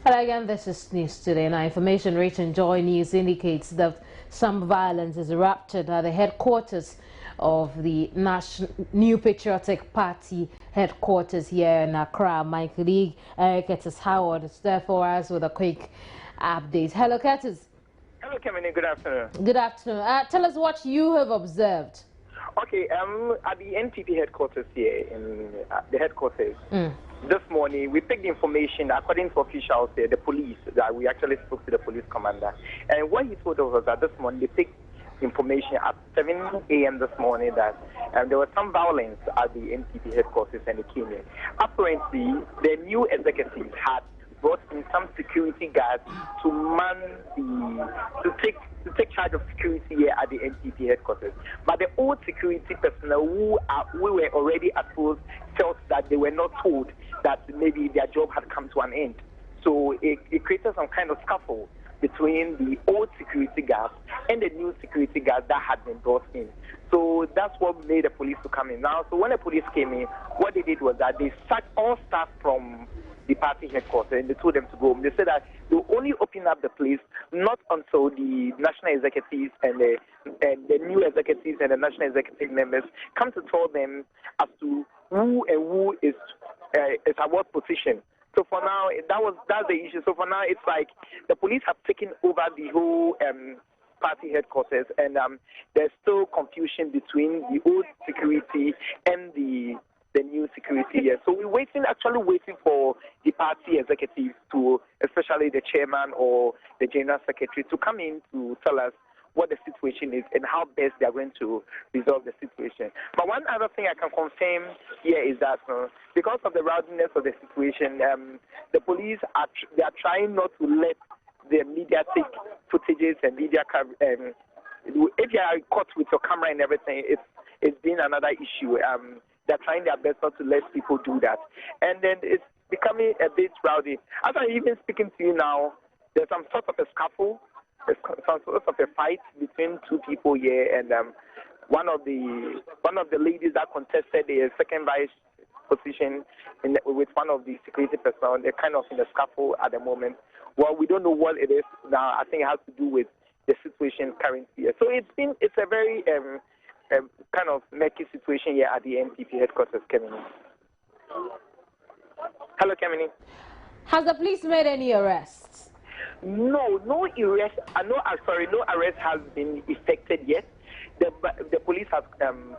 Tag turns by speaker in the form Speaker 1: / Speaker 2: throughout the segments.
Speaker 1: Hello again, this is News Today. Now, information reaching Joy News indicates that some violence is erupted at the headquarters of the New Patriotic Party headquarters here in Accra. My colleague Curtis Howard is there for us with a quick update. Hello, Curtis.
Speaker 2: Hello, Kevin. Good afternoon.
Speaker 1: Good afternoon. Tell us what you have observed.
Speaker 2: Okay, at the NPP headquarters here in the headquarters. This morning, we picked the information, according to officials here, the police, that we actually spoke to the police commander. And what he told us was that this morning, they picked information at 7 a.m. this morning that there was some violence at the NPP headquarters and they came in. Apparently, the new executives had brought in some security guards to man to take charge of security here at the NPP headquarters. But the old security personnel who were already at post felt that they were not told that maybe their job had come to an end. So it created some kind of scuffle between the old security guards and the new security guards that had been brought in. So that's what made the police to come in. Now, so when the police came in, what they did was that they sacked all staff from the party headquarters and they told them to go home. They said that they'll only open up the place not until the national executives and the new executives and the national executive members come to tell them as to who is at what position. So for now, that's the issue. So for now, it's like the police have taken over the whole party headquarters, and there's still confusion between the old security and the new security here. So we're actually waiting for the party executives to, especially the chairman or the general secretary, to come in to tell us what the situation is and how best they are going to resolve the situation. But one other thing I can confirm here is that because of the rowdiness of the situation, the police are trying not to let the media take footages and media if you are caught with your camera and everything, it's been another issue. They're trying their best not to let people do that. And then it's becoming a bit rowdy. As I'm even speaking to you now, there's some sort of a scuffle, some sort of a fight between two people here, and one of the ladies that contested the second vice position with one of the security personnel, they're kind of in a scuffle at the moment. Well, we don't know what it is now. I think it has to do with the situation currently. So it's a very kind of murky situation here at the NPP headquarters, Kevin. Hello, Kevin.
Speaker 1: Has the police made any arrests?
Speaker 2: No arrest. No arrest has been effected yet. The police have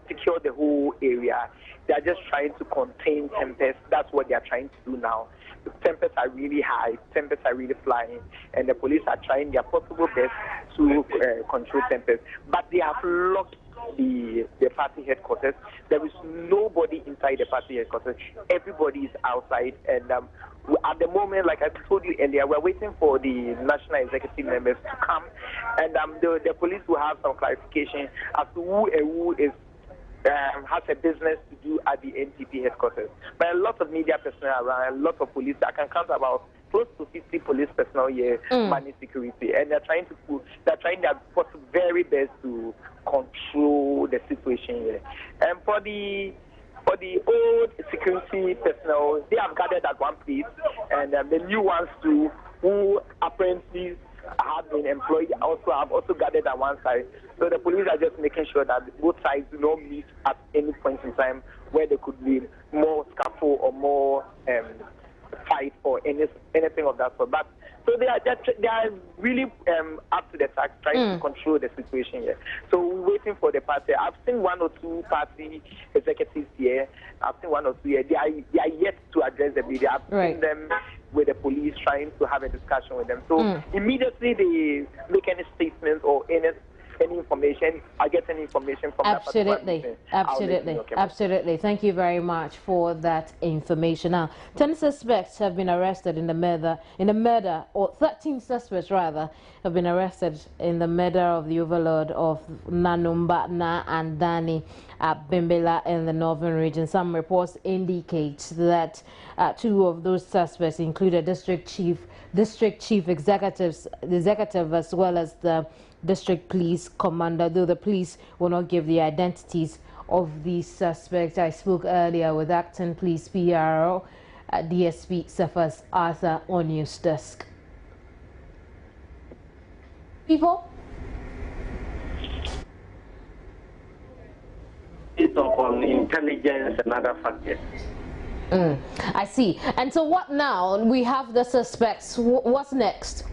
Speaker 2: secured the whole area. They are just trying to contain tempests. That's what they are trying to do now. The tempests are really high. Tempests are really flying, and the police are trying their possible best to control tempests. But they have locked the party headquarters. There is nobody inside the party headquarters. Everybody is outside, and at the moment, like I told you earlier, we're waiting for the national executive members to come, and the police will have some clarification as to who is has a business to do at the NPP headquarters. But a lot of media personnel around, a lot of police. I can count about close to 50 police personnel here manning security, and they're trying their very best to control the situation here. And for the old security personnel, they have gathered at one place, and the new ones too, who apparently have been employed, have also gathered at one side. So the police are just making sure that both sides do not meet at any point in time where there could be more scuffle or more fight or anything of that sort. But so they are really up to the task, trying to control the situation here. So we're waiting for the party. I've seen one or two party executives here. I've seen one or two here. They are yet to address the media. I've seen them with the police trying to have a discussion with them. So immediately they make any statements or any information, I get any information from
Speaker 1: Absolutely. Thank you very much for that information. Now, 10 suspects have been arrested in the murder, or 13 suspects rather, have been arrested in the murder of the overlord of Nanumba Na and Dani at Bimala in the northern region. Some reports indicate that two of those suspects included district chief executive as well as the district police commander, though the police will not give the identities of these suspects. I spoke earlier with acting police PRO DSP Cephas Arthur on News Desk. People?
Speaker 3: Based upon intelligence and other factors.
Speaker 1: I see. And so what now? We have the suspects. What's next?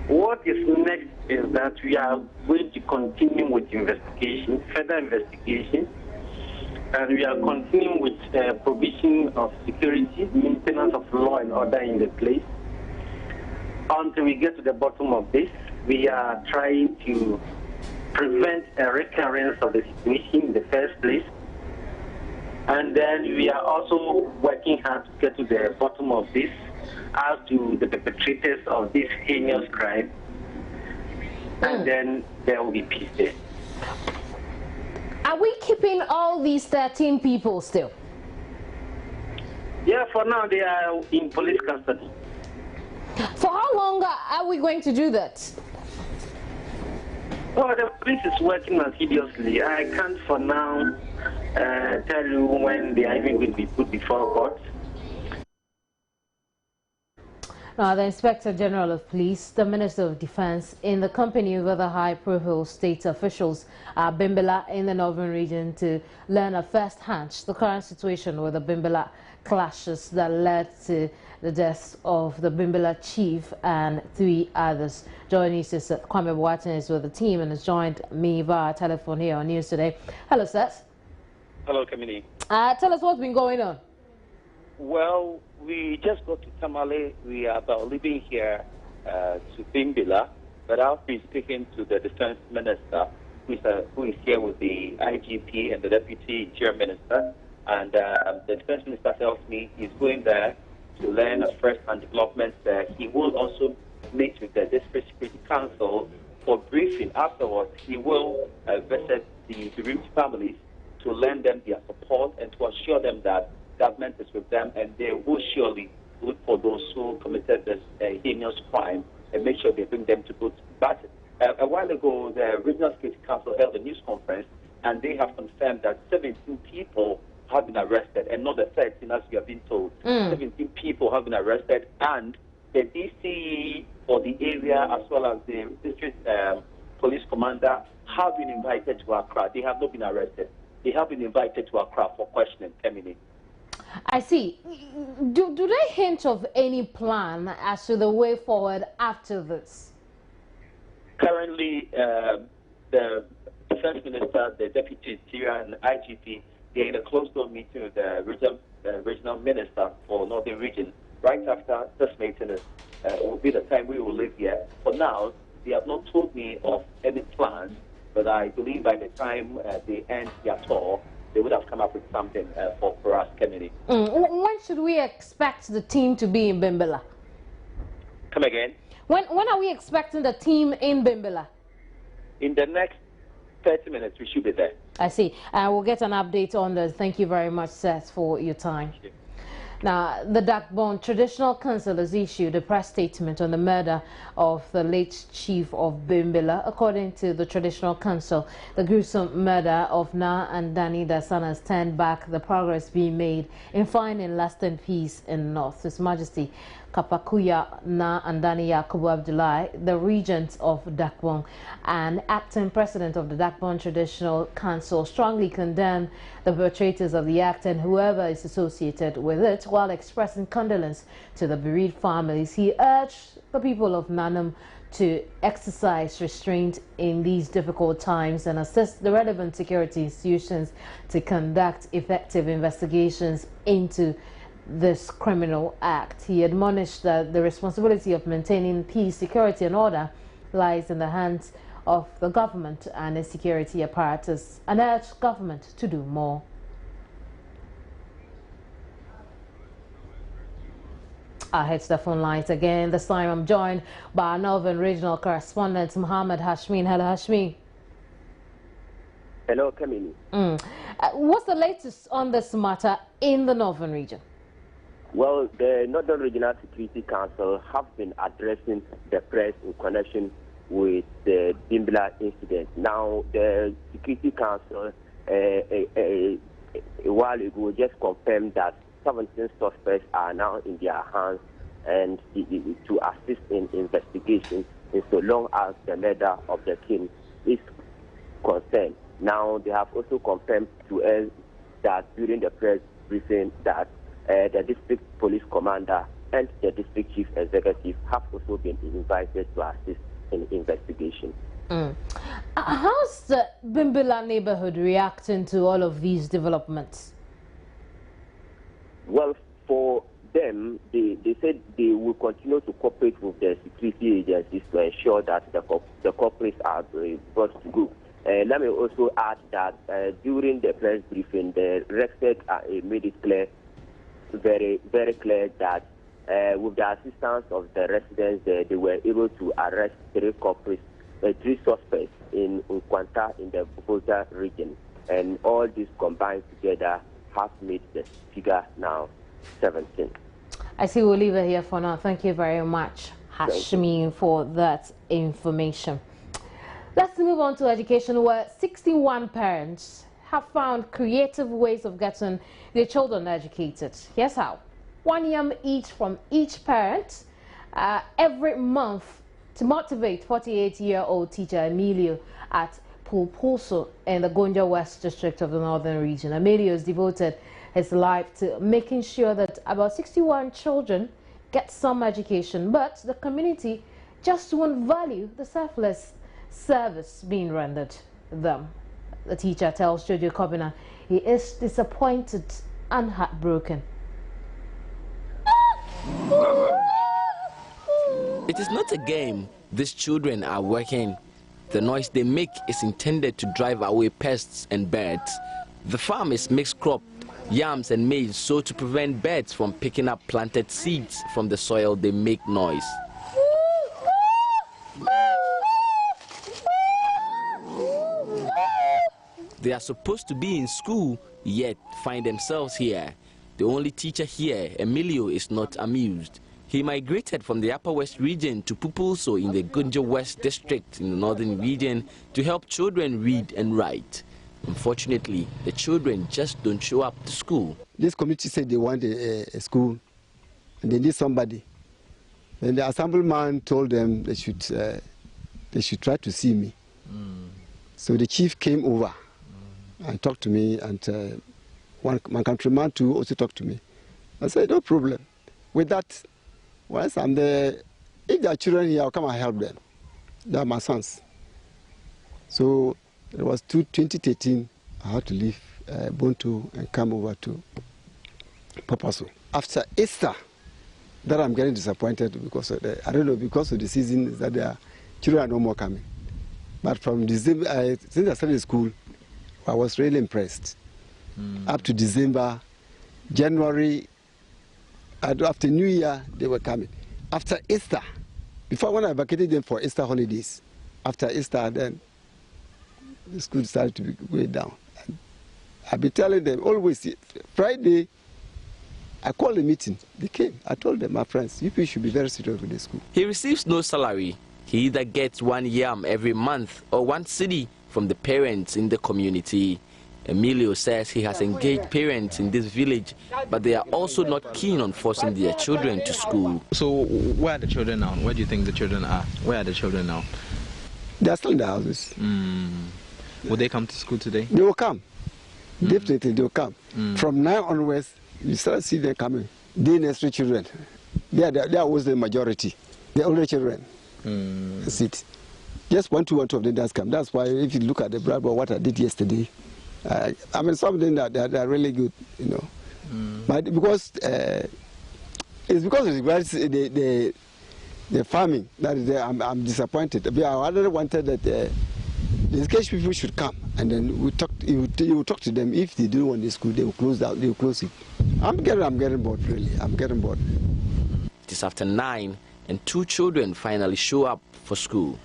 Speaker 3: What is next is that we are going to continue with investigation, further investigation, and we are continuing with provision of security, maintenance of law and order in the place. Until we get to the bottom of this, we are trying to prevent a recurrence of the situation in the first place. And then we are also working hard to get to the bottom of this as to the perpetrators of this heinous crime. And then there will be peace there.
Speaker 1: Are we keeping all these 13 people still?
Speaker 3: Yeah, for now they are in police custody.
Speaker 1: For how long are we going to do that?
Speaker 3: Oh, the police is working assiduously. I can't for now tell you when they are even going to be put before court.
Speaker 1: Now, the Inspector General of Police, the Minister of Defense, in the company of other high-profile state officials, Bimala in the northern region, to learn at first hand the current situation with the Bimala clashes that led to the deaths of the Bimala chief and 3 others. Joining us is Kwame Boateng is with the team and has joined me via telephone here on News Today. Hello, Seth.
Speaker 4: Hello, Kamini.
Speaker 1: Tell us what's been going on.
Speaker 4: Well, we just got to Tamale. We are about leaving here to Bimala, but I've been speaking to the Defense Minister, who is here with the IGP and the Deputy Chairman Minister. And the Defense Minister tells me he's going there to learn first-hand developments there. He will also meet with the District Security Council for briefing. Afterwards, he will visit the bereaved families to lend them their support and to assure them that government is with them and they will surely look for those who committed this heinous crime and make sure they bring them to book. But a while ago, the Regional Security Council held a news conference and they have confirmed that 17 people have been arrested and not the 13 as we have been told. 17 people have been arrested and the DC for the area as well as the district police commander have been invited to Accra. They have not been arrested. They have been invited to Accra for questioning.
Speaker 1: I see. Do they hint of any plan as to the way forward after this?
Speaker 4: Currently, the Defense Minister, the Deputy Interior and the IGP, they're in a closed-door meeting with the regional minister for Northern Region. Right after this meeting will be the time we will live here. For now, they have not told me of any plans, but I believe by the time they end their tour, they would have come up with something for us, Kennedy.
Speaker 1: When should we expect the team to be in Bimala?
Speaker 4: Come again?
Speaker 1: When are we expecting the team in Bimala?
Speaker 4: In the next 30 minutes, we should be there.
Speaker 1: I see. We'll get an update on this. Thank you very much, Seth, for your time. Now, the Dakbon Traditional Council has issued a press statement on the murder of the late chief of Bimala. According to the Traditional Council, the gruesome murder of Na and Dani Dasan has turned back the progress being made in finding lasting peace in the north. His Majesty Kapakuya Na and Dani Yakubu Abdullahi, the regent of Dakbon and acting president of the Dakbon Traditional Council, strongly condemned the perpetrators of the act and whoever is associated with it. While expressing condolence to the bereaved families, he urged the people of Nanam to exercise restraint in these difficult times and assist the relevant security institutions to conduct effective investigations into this criminal act. He admonished that the responsibility of maintaining peace, security and order lies in the hands of the government and its security apparatus and urged government to do more. I hit the phone lines again. This time I'm joined by our Northern Regional Correspondent, Muhammad Hashmin. Hello, Hashmin.
Speaker 5: Hello, Kamini.
Speaker 1: What's the latest on this matter in the Northern Region?
Speaker 5: Well, the Northern Regional Security Council have been addressing the press in connection with the Bimala incident. Now, the Security Council a while ago just confirmed that 17 suspects are now in their hands and to assist in investigation in so long as the murder of the king is concerned. Now, they have also confirmed to us that during the press briefing that the district police commander and the district chief executive have also been invited to assist in investigation.
Speaker 1: How's the Bimala neighborhood reacting to all of these developments?
Speaker 5: Well, for them, they said they will continue to cooperate with the security agencies to ensure that the culprits are brought to book. Let me also add that during the press briefing, the Rexec made it clear, very, very clear that with the assistance of the residents, they were able to arrest 3 culprits, 3 suspects in Nkwanta in the Bukosa region. And all these combined together have made the figure now 17.
Speaker 1: I see we'll leave it here for now. Thank you very much, Hashmi, for that information. Let's move on to education, where 61 parents have found creative ways of getting their children educated. Here's how. 1 yam each from each parent every month to motivate 48-year-old teacher Emilio at Pulposo in the Gonja West district of the Northern region. Emilio has devoted his life to making sure that about 61 children get some education, but the community just won't value the selfless service being rendered them. The teacher tells Jojo Kobina he is disappointed and heartbroken.
Speaker 6: It is not a game. These children are working. The noise they make is intended to drive away pests and birds. The farm is mixed crop, yams and maize, so to prevent birds from picking up planted seeds from the soil, they make noise. They are supposed to be in school, yet find themselves here. The only teacher here, Emilio, is not amused. He migrated from the Upper West region to Pupulso in the Gonja West district in the Northern region to help children read and write. Unfortunately, the children just don't show up to school.
Speaker 7: This community said they want a school and they need somebody. And the assemblyman told them they should try to see me. So the chief came over and talked to me, and my countryman too also talked to me. I said, no problem. With that, once I'm there, if there are children here, I'll come and help them. They are my sons. So it was 2013, I had to leave Bontu and come over to Papaso. After Easter, that I'm getting disappointed because of I don't know, because of the season that their children are no more coming. But from December, since I started school, I was really impressed. Up to December, January, after New Year, they were coming. After Easter, before when I vacated them for Easter holidays, after Easter, then the school started to be going down. And I've been telling them always, Friday, I called a meeting. They came. I told them, my friends, you people should be very serious with the school.
Speaker 6: He receives no salary. He either gets 1 yam every month or 1 cedi from the parents in the community. Emilio says he has engaged parents in this village, but they are also not keen on forcing their children to school.
Speaker 8: So where are the children now? Where do you think the children are? Where are the children now?
Speaker 7: They are still in the houses.
Speaker 8: Will they come to school today?
Speaker 7: They will come. Definitely, they will come. From now onwards, you start seeing them coming. The nursery children, they are always the majority. The older children. That's it. Just one, two of them does come. That's why if you look at the bribe or what I did yesterday, I mean, something that are really good, you know. But because it's because of the farming that is there, I'm disappointed. I rather wanted that the education people should come, and then we talk. You will talk to them. If they don't want the school, they will close down. They will close it. I'm getting bored, really. I'm getting bored.
Speaker 6: It is after 9, and 2 children finally show up for school.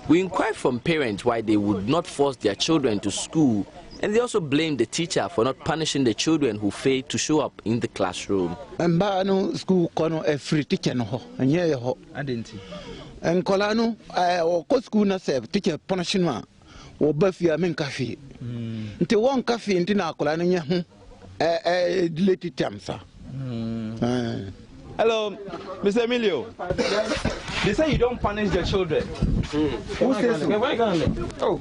Speaker 6: We inquired from parents why they would not force their children to school, and they also blamed the teacher for not punishing the children who failed to show up in the classroom.
Speaker 9: School free teacher no and
Speaker 8: I didn't see.
Speaker 9: And Colano, or school na serve teacher punishment. wo ba fi amen kafi nti won kafi nti na akola no nya ho late tamsa.
Speaker 8: Hello, Mr. Emilio. They say you don't punish the children.
Speaker 7: Who says so?
Speaker 8: Oh,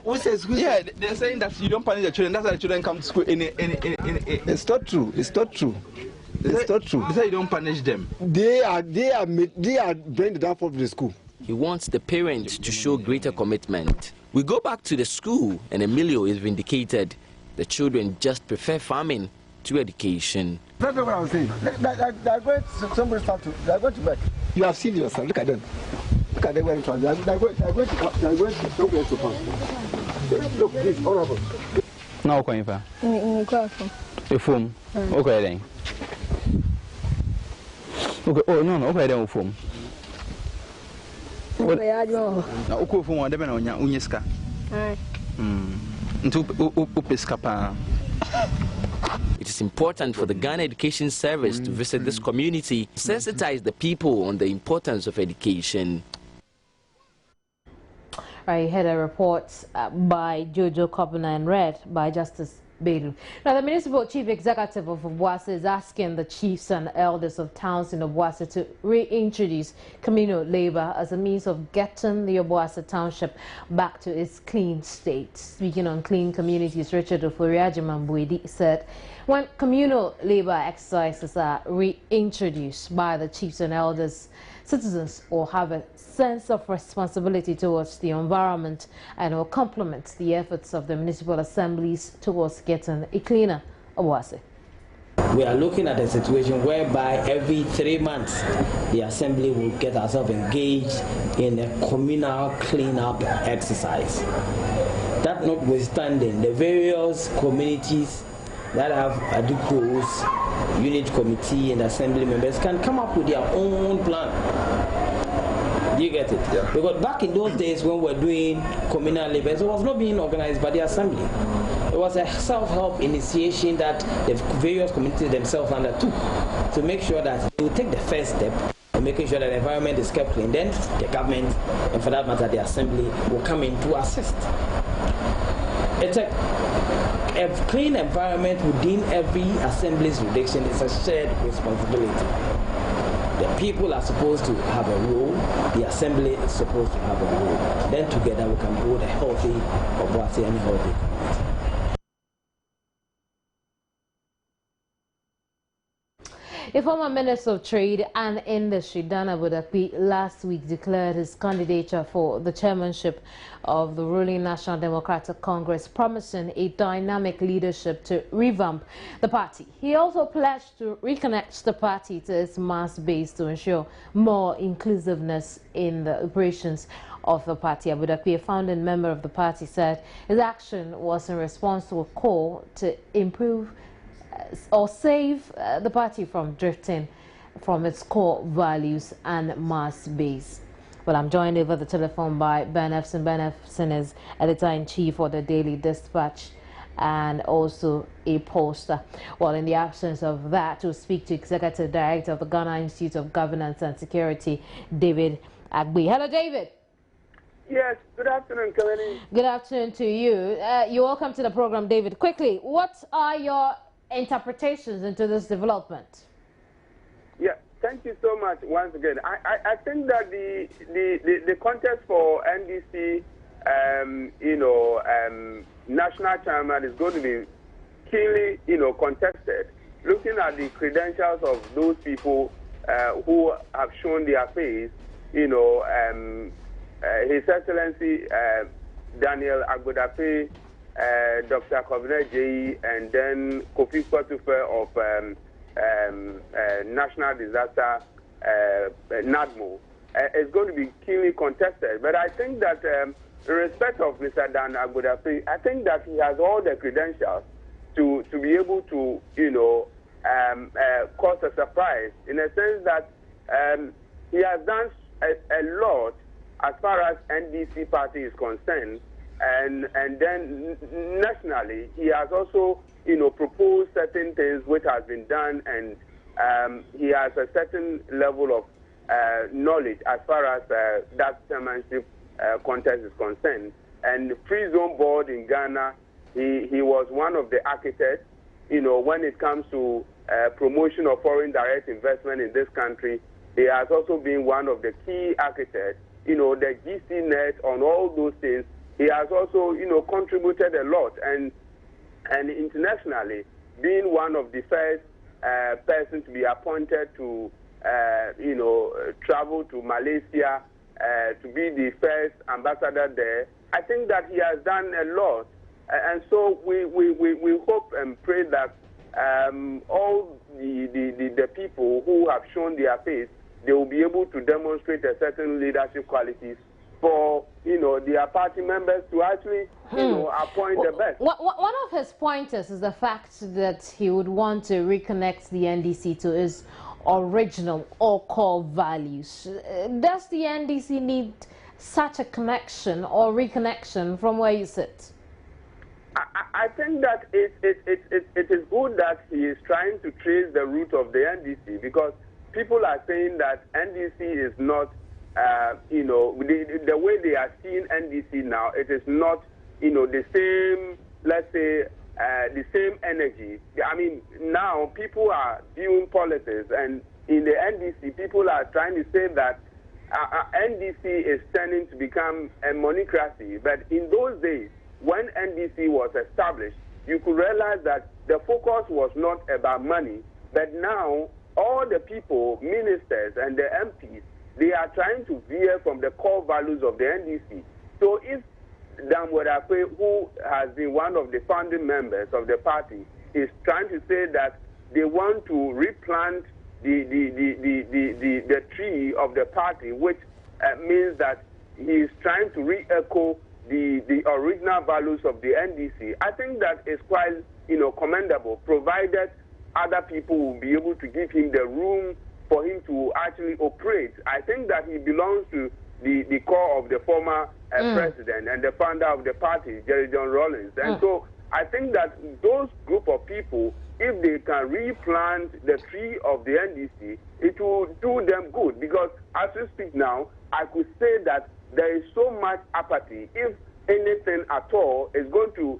Speaker 7: who says?
Speaker 8: Yeah, they're saying that you don't punish the children. That's why the children come to school.
Speaker 7: It's not true. It's not true. It's not true.
Speaker 8: They say you don't punish them.
Speaker 7: They are bringing the downfall of the school.
Speaker 6: He wants the parents to show greater commitment. We go back to the school, and Emilio is vindicated. The children just prefer farming to education.
Speaker 7: That's not what I was saying. They're going to somebody start to. They're going to bed. You have seen yourself. Look at them. Look at them where they're going to somewhere to farm. Look, this all of us.
Speaker 10: Now, what are you doing? Okay, then. Okay. Oh no. Okay, then. Phone.
Speaker 8: Na uko phone wande bena onya unyeska. Ntu upeska pa.
Speaker 6: It is important for the Ghana Education Service to visit this community, sensitize the people on the importance of education.
Speaker 1: I had a report by Jojo Kobina and read by Justice Bedu. Now, the Municipal Chief Executive of Obuasi is asking the chiefs and elders of towns in Obuasi to reintroduce communal labor as a means of getting the Obuasi township back to its clean state. Speaking on clean communities, Richard Oforiajiman said when communal labor exercises are reintroduced by the chiefs and elders, citizens will have a sense of responsibility towards the environment and will complement the efforts of the municipal assemblies towards getting a cleaner Obuasi.
Speaker 11: We are looking at a situation whereby every 3 months the assembly will get ourselves engaged in a communal cleanup exercise. That notwithstanding, the various communities that have adipos, unit committee and assembly members can come up with their own plan. Do you get it? Yeah. Because back in those days when we were doing communal labor, it was not being organized by the assembly. It was a self-help initiation that the various communities themselves undertook to make sure that they will take the first step in making sure that the environment is kept clean. Then the government, and for that matter the assembly, will come in to assist. It's a clean environment within every assembly's jurisdiction is a shared responsibility. The people are supposed to have a role, the assembly is supposed to have a role. Then together we can build a healthy Obuasi and a healthy community.
Speaker 1: A former Minister of Trade and Industry, Dana Budakpi, last week declared his candidature for the chairmanship of the ruling National Democratic Congress, promising a dynamic leadership to revamp the party. He also pledged to reconnect the party to its mass base to ensure more inclusiveness in the operations of the party. Budakpi, a founding member of the party, said his action was in response to a call to improve or save the party from drifting from its core values and mass base. Well, I'm joined over the telephone by Ben Efson. Ben Efson is editor-in-chief for the Daily Dispatch and also a poster. Well, in the absence of that, to speak to Executive Director of the Ghana Institute of Governance and Security, David Agbe. Hello, David.
Speaker 12: Yes, good afternoon, Kelly.
Speaker 1: Good afternoon to you. You're welcome to the program, David. Quickly, what are your interpretations into this development? Yeah,
Speaker 12: thank you so much once again. I think that the contest for NDC, national chairman is going to be keenly, contested. Looking at the credentials of those people who have shown their face, His Excellency Daniel Agbodape, Dr. Kobina J, and then Kofi Kwatufe of National Disaster NADMO is going to be keenly contested. But I think that in respect of Mr. Dan Agbodape, I think that he has all the credentials to be able to, cause a surprise in a sense that he has done a lot as far as NDC party is concerned. And then nationally, he has also, proposed certain things which has been done, and he has a certain level of knowledge as far as that chairmanship contest is concerned. and the Free Zone Board in Ghana, he was one of the architects, when it comes to promotion of foreign direct investment in this country. He has also been one of the key architects, the GC net on all those things. He has also, contributed a lot, and internationally, being one of the first person to be appointed to, travel to Malaysia, to be the first ambassador there. I think that he has done a lot, and so we hope and pray that all the people who have shown their face, they will be able to demonstrate a certain leadership qualities for their party members to actually appoint the best.
Speaker 1: One of his pointers is the fact that he would want to reconnect the NDC to its original or core values. Does the NDC need such a connection or reconnection from where you sit?
Speaker 12: I think that it is good that he is trying to trace the root of the NDC, because people are saying that NDC is not, the way they are seeing NDC now, it is not, the same, let's say, the same energy. I mean, now people are viewing politics, and in the NDC, people are trying to say that NDC is turning to become a monocracy. But in those days, when NDC was established, you could realize that the focus was not about money, but now all the people, ministers and the MPs, they are trying to veer from the core values of the NDC. So if Dan Wodape, who has been one of the founding members of the party, is trying to say that they want to replant the tree of the party, which means that he is trying to re-echo the original values of the NDC. I think that is quite commendable, provided other people will be able to give him the room for him to actually operate. I think that he belongs to the core of the former president and the founder of the party, Jerry John Rawlings. And so I think that those group of people, if they can replant the tree of the NDC, it will do them good. Because as we speak now, I could say that there is so much apathy. If anything at all is going to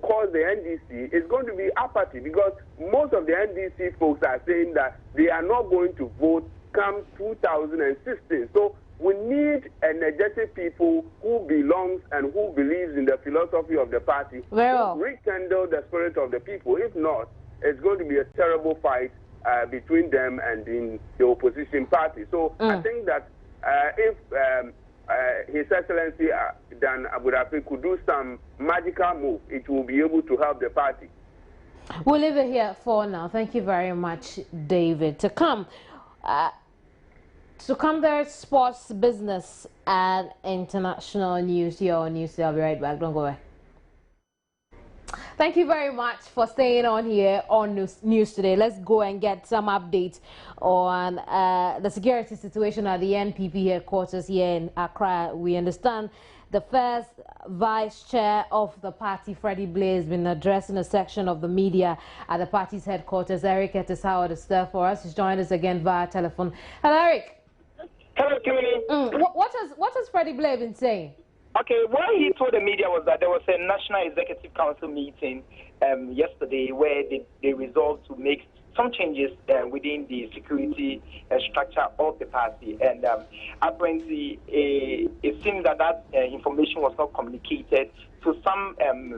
Speaker 12: cause the NDC, it's going to be apathy, because most of the NDC folks are saying that they are not going to vote come 2016. So we need energetic people who belongs and who believes in the philosophy of the party to rekindle the spirit of the people. If not, it's going to be a terrible fight between them and the opposition party. So I think that if His Excellency Dan Aburafi could do some magical move, it will be able to help the party.
Speaker 1: We'll leave it here for now. Thank you very much, David. To come there, sports, business, and international news. Here on News. I'll be right back. Don't go away. Thank you very much for staying on here on News Today. Let's go and get some updates on the security situation at the NPP headquarters here in Accra. We understand the first vice chair of the party, Freddie Blaze, has been addressing a section of the media at the party's headquarters. Eric Etisawa is there for us. He's joined us again via telephone. Hello, Eric.
Speaker 2: Hello, Kimini.
Speaker 1: What has Freddie Blaze been saying?
Speaker 2: Okay, what he told the media was that there was a National Executive Council meeting yesterday where they resolved to make some changes within the security structure of the party. And apparently, it seems that information was not communicated to some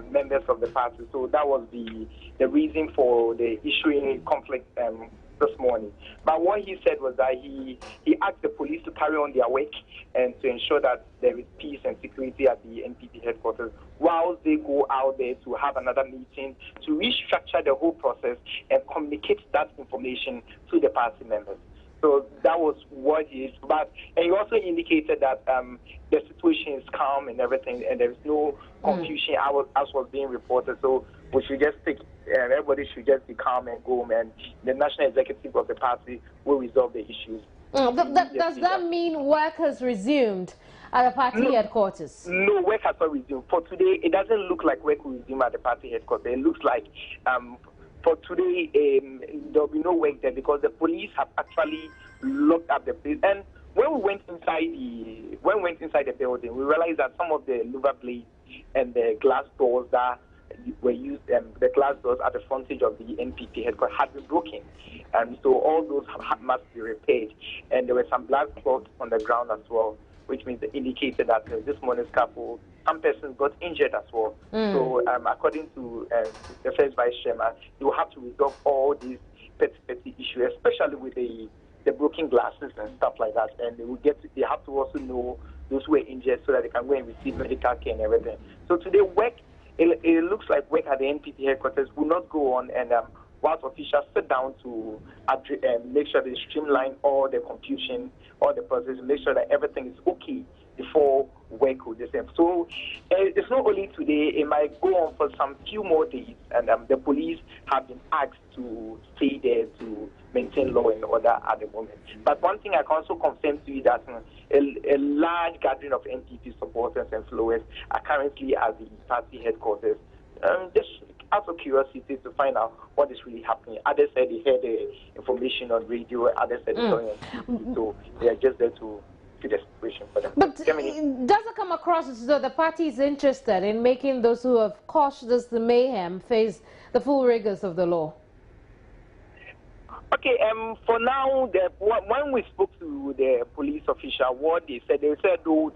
Speaker 2: members of the party. So that was the reason for the issuing conflict this morning. But what he said was that he asked the police to carry on their work and to ensure that there is peace and security at the NPP headquarters whilst they go out there to have another meeting to restructure the whole process and communicate that information to the party members. So that was what he is. But and he also indicated that the situation is calm and everything, and there is no confusion as was being reported. So we should just take, everybody should just be calm and go home, and the national executive of the party will resolve the issues.
Speaker 1: Does that mean work has resumed at the party headquarters?
Speaker 2: No, work has not resumed. For today, it doesn't look like work will resume at the party headquarters. It looks like for today, there will be no work there because the police have actually locked up the place. And when we went inside the building, we realized that some of the louver blades and the glass doors that were used, the glass doors at the frontage of the NPP headquarters had been broken, and so all those must be repaired. And there were some black cloths on the ground as well, which means it indicated that this morning's couple, some persons got injured as well. So according to the first vice chairman, you will have to resolve all these petty issues, especially with the broken glasses and stuff like that. And they have to also know those who were injured so that they can go and receive medical care and everything. So today, it looks like work at the NPP headquarters will not go on, and whilst officials sit down to make sure they streamline all the confusion, all the process, make sure that everything is okay before work will descend. So it's not only today, it might go on for some few more days, and the police have been asked to stay there to maintain law and order at the moment. But one thing I can also confirm to you that a large gathering of NPP supporters and followers are currently at the party headquarters. Just out of curiosity to find out what is really happening. Others said they heard the information on radio, others said they saw it. So they are just there to see the situation for them.
Speaker 1: But does it come across as though the party is interested in making those who have caused this mayhem face the full rigors of the law?
Speaker 2: Okay, for now, when we spoke to the police official, what they said they would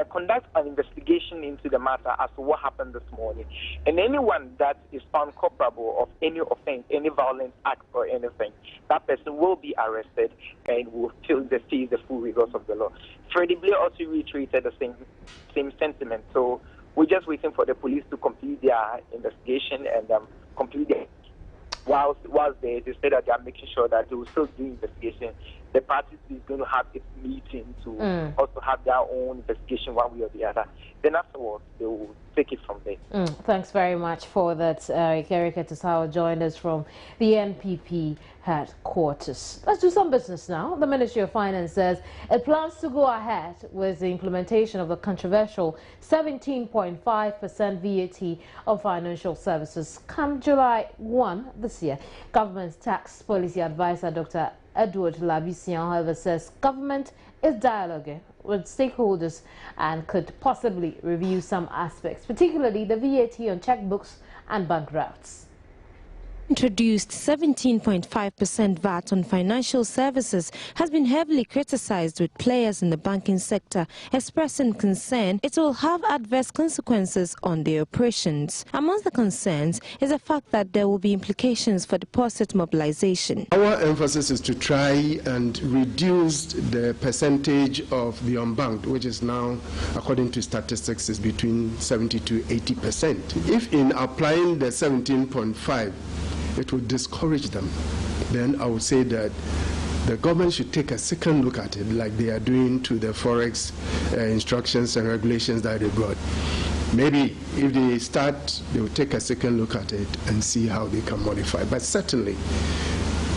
Speaker 2: conduct an investigation into the matter as to what happened this morning. And anyone that is found culpable of any offense, any violent act or anything, that person will be arrested and will face the full rigors of the law. Freddie Blair also reiterated the same sentiment. So we're just waiting for the police to complete their investigation and complete their. Whilst they say that they are making sure that they will still do investigation, the party is going to have its meeting to also have their own investigation one way or the other. Then afterwards, they will take it from there.
Speaker 1: Thanks very much for that. Erika Tisao joined us from the NPP headquarters. Let's do some business now. The Ministry of Finance says it plans to go ahead with the implementation of the controversial 17.5% VAT on financial services come July 1 this year. Government's tax policy advisor, Dr. Edward Labisian, however, says government is dialoguing with stakeholders and could possibly review some aspects, particularly the VAT on checkbooks and bank drafts.
Speaker 13: Introduced 17.5% VAT on financial services has been heavily criticized, with players in the banking sector expressing concern it will have adverse consequences on their operations. Amongst the concerns is the fact that there will be implications for deposit mobilization.
Speaker 14: Our emphasis is to try and reduce the percentage of the unbanked, which is now, according to statistics, is between 70 to 80%. If in applying the 17.5, it would discourage them, then I would say that the government should take a second look at it, like they are doing to the Forex instructions and regulations that they brought. Maybe if they start, they will take a second look at it and see how they can modify. But certainly,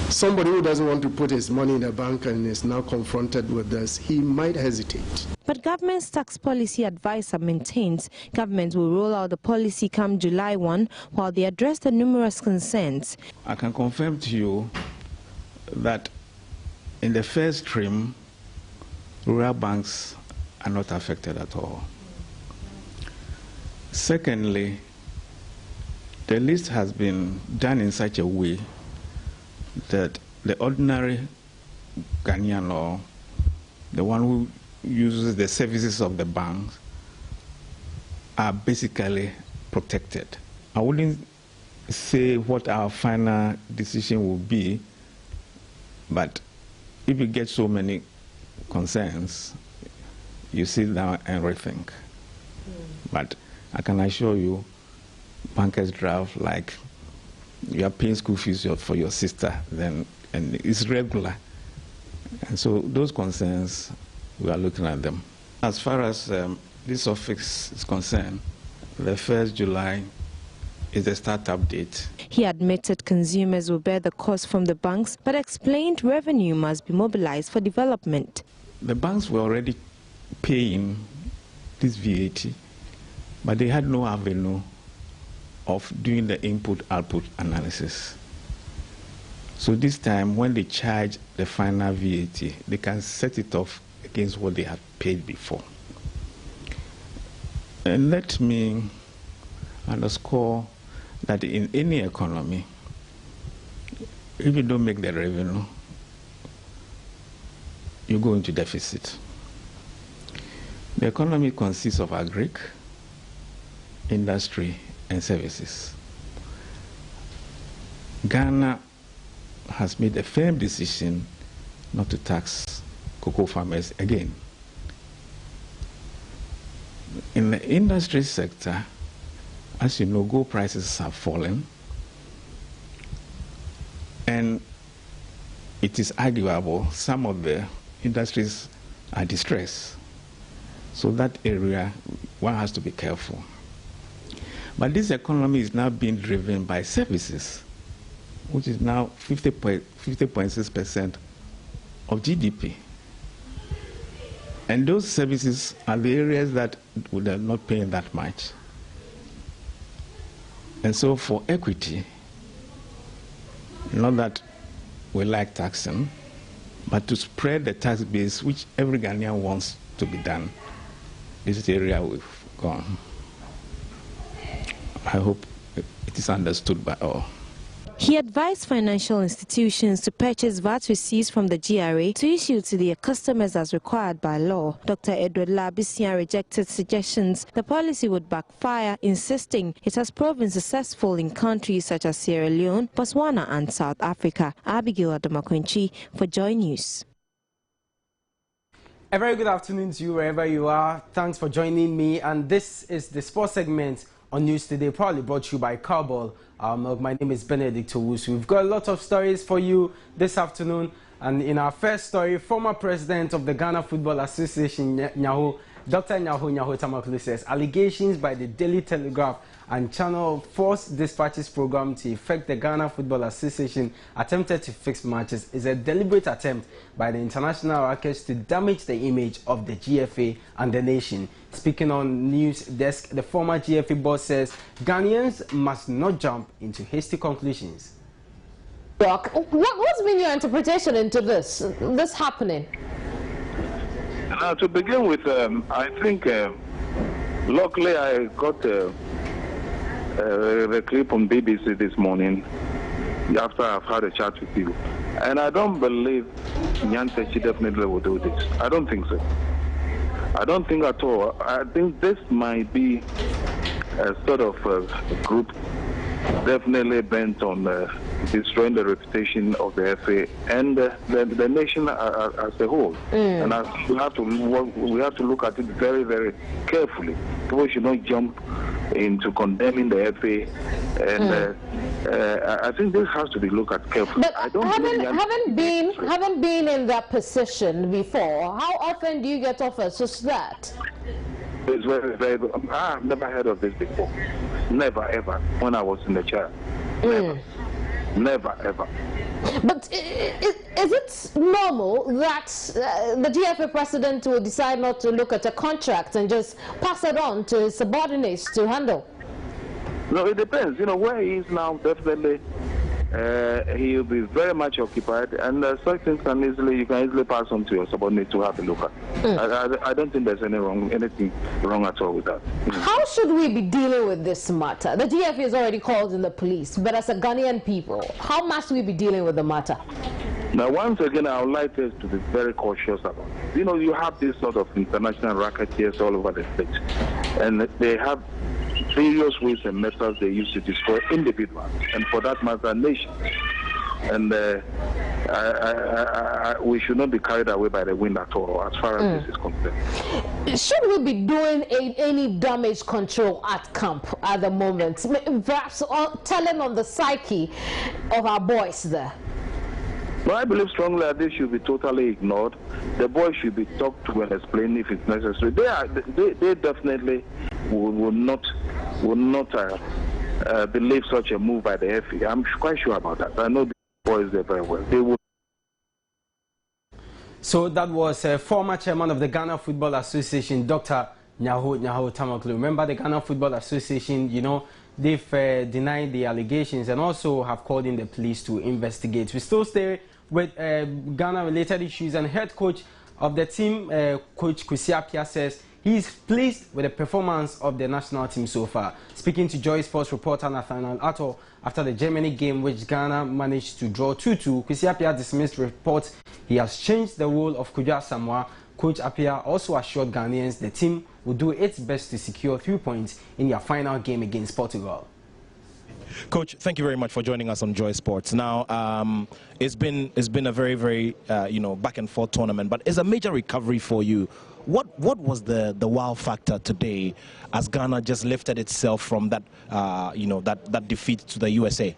Speaker 14: somebody who doesn't want to put his money in the bank and is now confronted with this, he might hesitate.
Speaker 13: But government's tax policy advisor maintains government will roll out the policy come July 1 while they address the numerous concerns.
Speaker 15: I can confirm to you that in the first trim, rural banks are not affected at all. Secondly, the list has been done in such a way that the ordinary Ghanaian law, the one who uses the services of the banks, are basically protected. I wouldn't say what our final decision will be, but if you get so many concerns, you sit down and rethink. But I can assure you, bankers draft, like you are paying school fees for your sister, then and it's regular. And so those concerns, we are looking at them. As far as this office is concerned, the 1st July is the startup date.
Speaker 13: He admitted consumers will bear the cost from the banks, but explained revenue must be mobilized for development.
Speaker 15: The banks were already paying this VAT, but they had no avenue of doing the input-output analysis. So this time, when they charge the final VAT, they can set it off against what they had paid before. And let me underscore that in any economy, if you don't make the revenue, you go into deficit. The economy consists of agric, industry, and services. Ghana has made a firm decision not to tax cocoa farmers again. In the industry sector, as you know, gold prices have fallen, and it is arguable some of the industries are distressed. So that area, one has to be careful. But this economy is now being driven by services, which is now 50.6% of GDP. And those services are the areas that are not paying that much. And so for equity, not that we like taxing, but to spread the tax base, which every Ghanaian wants to be done, this is the area we've gone. I hope it is understood by all.
Speaker 13: He advised financial institutions to purchase VAT receipts from the GRA to issue to their customers as required by law. Dr. Edward Labisian rejected suggestions the policy would backfire, insisting it has proven successful in countries such as Sierra Leone, Botswana and South Africa. Abigail Adamakwenchi for Joy News.
Speaker 16: A very good afternoon to you wherever you are. Thanks for joining me, and this is the sports segment on News Today, proudly brought to you by Carball. My name is Benedict Owusu. We've got a lot of stories for you this afternoon, and in our first story, former president of the Ghana Football Association, Dr. Nyaho Tamaklu says allegations by the Daily Telegraph and Channel Force Dispatches program to effect the Ghana Football Association attempted to fix matches is a deliberate attempt by the international rackets to damage the image of the GFA and the nation. Speaking on News Desk, the former GFA boss says Ghanaians must not jump into hasty conclusions.
Speaker 1: Doc, what's been your interpretation into this happening?
Speaker 17: To begin with, I think luckily I got the clip on BBC this morning after I've had a chat with you. And I don't believe Nyantechi definitely will do this. I don't think so. I don't think at all. I think this might be a sort of group definitely bent on destroying the reputation of the FA and the nation as a whole. And we have to look at it very, very carefully. People should not jump into condemning the FA, and I think this has to be looked at carefully.
Speaker 1: But I don't haven't been in that position before. How often do you get offers just that?
Speaker 17: It's very, very good. I've never heard of this before. Never, ever. When I was in the chair. Never. Never, ever.
Speaker 1: But is it normal that the GFA president will decide not to look at a contract and just pass it on to his subordinates to handle?
Speaker 17: No, it depends. You know, where he is now, definitely he will be very much occupied, and such things you can easily pass on to your subordinate to have a look at. I don't think there's anything wrong at all with that.
Speaker 1: How should we be dealing with this matter? The GFA is already called in the police, but as a Ghanaian people, how must we be dealing with the matter?
Speaker 17: Now, once again, I would like us to be very cautious about it. You know, you have this sort of international racketeers all over the state, and they have various ways and methods they use to destroy individuals, and for that matter, nations. And we should not be carried away by the wind at all, as far as this is concerned.
Speaker 1: Should we be doing any damage control at camp at the moment? Perhaps telling on the psyche of our boys there?
Speaker 17: No, I believe strongly that this should be totally ignored. The boys should be talked to and explained if it's necessary. They definitely will not believe such a move by the FA. I'm quite sure about that. I know the boys there very well. They will.
Speaker 16: So that was a former chairman of the Ghana Football Association, Dr. Nyaho Tamaklu. Remember the Ghana Football Association, you know, they've denied the allegations and also have called in the police to investigate. We still stay with Ghana-related issues, and head coach of the team, Coach Kwesi Appiah, says he's pleased with the performance of the national team so far. Speaking to Joy Sports reporter Nathaniel Atto after the Germany game, which Ghana managed to draw 2-2, Kwesi Appiah dismissed reports he has changed the role of Kwadwo Asamoah. Coach Appiah also assured Ghanaians the team will do its best to secure 3 points in their final game against Portugal.
Speaker 18: Coach, thank you very much for joining us on Joy Sports. Now, it's been a very, very back and forth tournament, but it's a major recovery for you. What was the wow factor today as Ghana just lifted itself from that that defeat to the USA?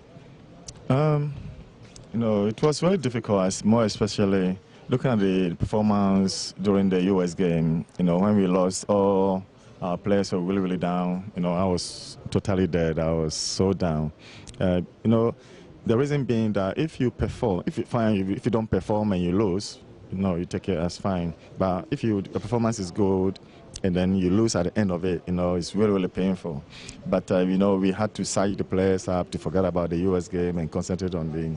Speaker 17: It was very difficult, more especially looking at the performance during the US game. When we lost, all our players were really, really down. I was totally dead. I was so down. The reason being that if you perform, if you don't perform and you lose, you take it as fine. But if your performance is good and then you lose at the end of it, it's really, really painful. But we had to psych the players up to forget about the US game and concentrate on the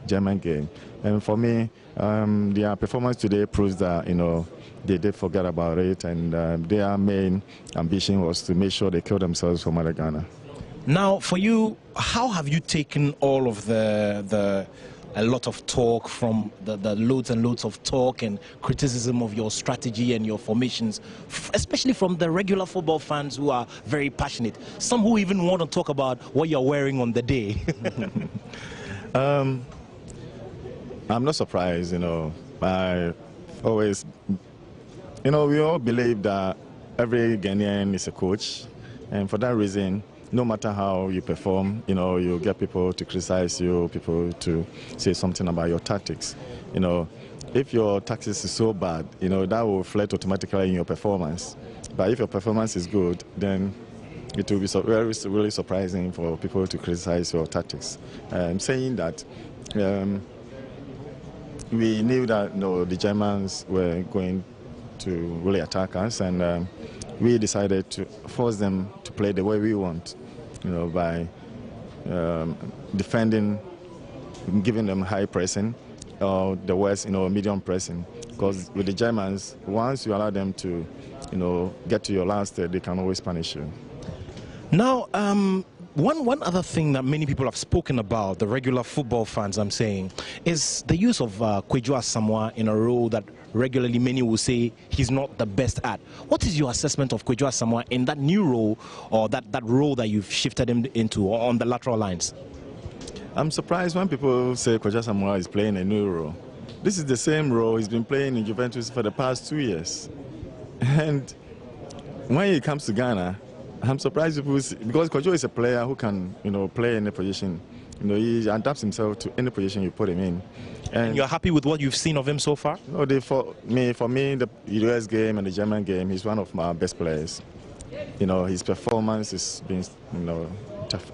Speaker 17: German game. And for me, their performance today proves that they did forget about it, and their main ambition was to make sure they kill themselves for Mother Ghana.
Speaker 18: Now, for you, how have you taken all of a lot of talk from the loads and loads of talk and criticism of your strategy and your formations, especially from the regular football fans who are very passionate, some who even want to talk about what you're wearing on the day?
Speaker 17: I'm not surprised, I always, we all believe that every Ghanaian is a coach, and for that reason, no matter how you perform, you get people to criticize you, people to say something about your tactics. If your tactics is so bad, that will reflect automatically in your performance. But if your performance is good, then it will be really surprising for people to criticize your tactics. I'm saying that we knew that the Germans were going to really attack us, and we decided to force them to play the way we want, by defending, giving them high pressing, or the worst, medium pressing. Because with the Germans, once you allow them to, get to your last third, they can always punish you.
Speaker 18: Now, one other thing that many people have spoken about, the regular football fans, I'm saying, is the use of Kwadwo Asamoah in a role that regularly many will say he's not the best at. What is your assessment of Kwadwo Asamoah in that new role, or that role that you've shifted him into on the lateral lines?
Speaker 17: I'm surprised when people say Kwadwo Asamoah is playing a new role. This is the same role he's been playing in Juventus for the past 2 years. And when he comes to Ghana, I'm surprised people see, because Kwadwo is a player who can, play in a position. He adapts himself to any position you put him in.
Speaker 18: And you're happy with what you've seen of him so far?
Speaker 17: For me, the US game and the German game, he's one of my best players. His performance has been,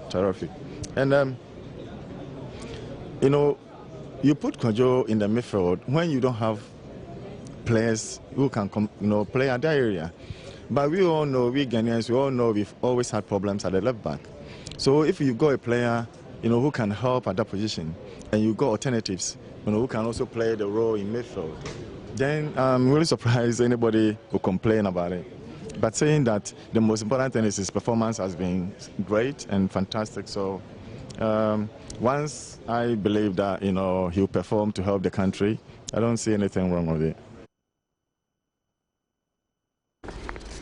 Speaker 17: terrific. And, you put Kwadwo in the midfield when you don't have players who can, play at that area. But we all know, we Ghanaians, we all know we've always had problems at the left back. So if you've got a player, who can help at that position, and you've got alternatives, who can also play the role in midfield, then I'm really surprised anybody will complain about it. But saying that the most important thing is his performance has been great and fantastic. So once I believe that, he'll perform to help the country, I don't see anything wrong with it.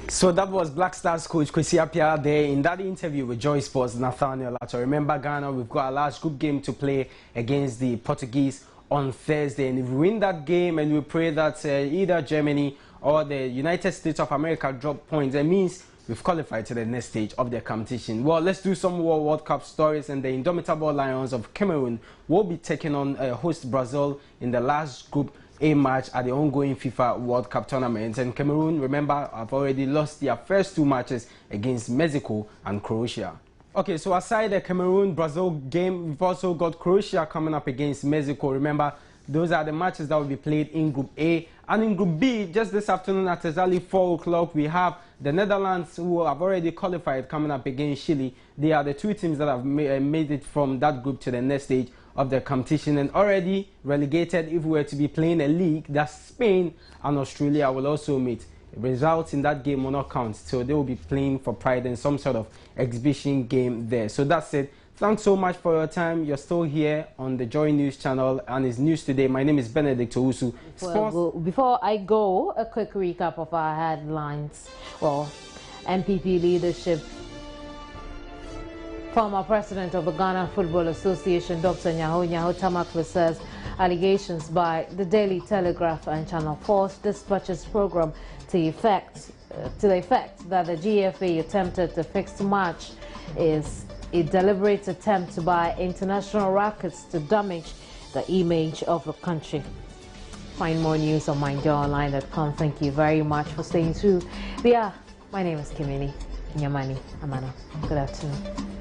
Speaker 16: So that was Black Stars coach Kwesi Appiah there in that interview with Joy Sports' Nathaniel Atto. Remember, Ghana, we've got a last group game to play against the Portuguese on Thursday. And if we win that game, and we pray that either Germany or the United States of America drop points, it means we've qualified to the next stage of the competition. Well, let's do some more World Cup stories. And the indomitable Lions of Cameroon will be taking on host Brazil in the last Group A match at the ongoing FIFA World Cup tournament. And Cameroon, remember, have already lost their first 2 matches against Mexico and Croatia. Okay, so aside the Cameroon-Brazil game, we've also got Croatia coming up against Mexico. Remember, Those are the matches that will be played in Group A. And in Group B, just this afternoon at exactly 4 o'clock, we have the Netherlands, who have already qualified, coming up against Chile. They are the 2 teams that have made it from that group to the next stage of the competition, and already relegated. If we were to be playing a league, that Spain and Australia will also meet. Results in that game will not count, so they will be playing for pride in some sort of exhibition game there. So that's it. Thanks so much for your time. You're still here on the Joy News channel, and it's News Today. My name is Benedict Owusu.
Speaker 1: Before I go, a quick recap of our headlines. Well, NPP leadership. Former president of the Ghana Football Association, Dr. Nyaho Tamaklo, says allegations by the Daily Telegraph and Channel 4's dispatches program to the effect that the GFA attempted to fix March is a deliberate attempt by international rackets to damage the image of the country. Find more news on mindyouronline.com. Thank you very much for staying through. My name is Kimini Nyamani Amano. Good afternoon.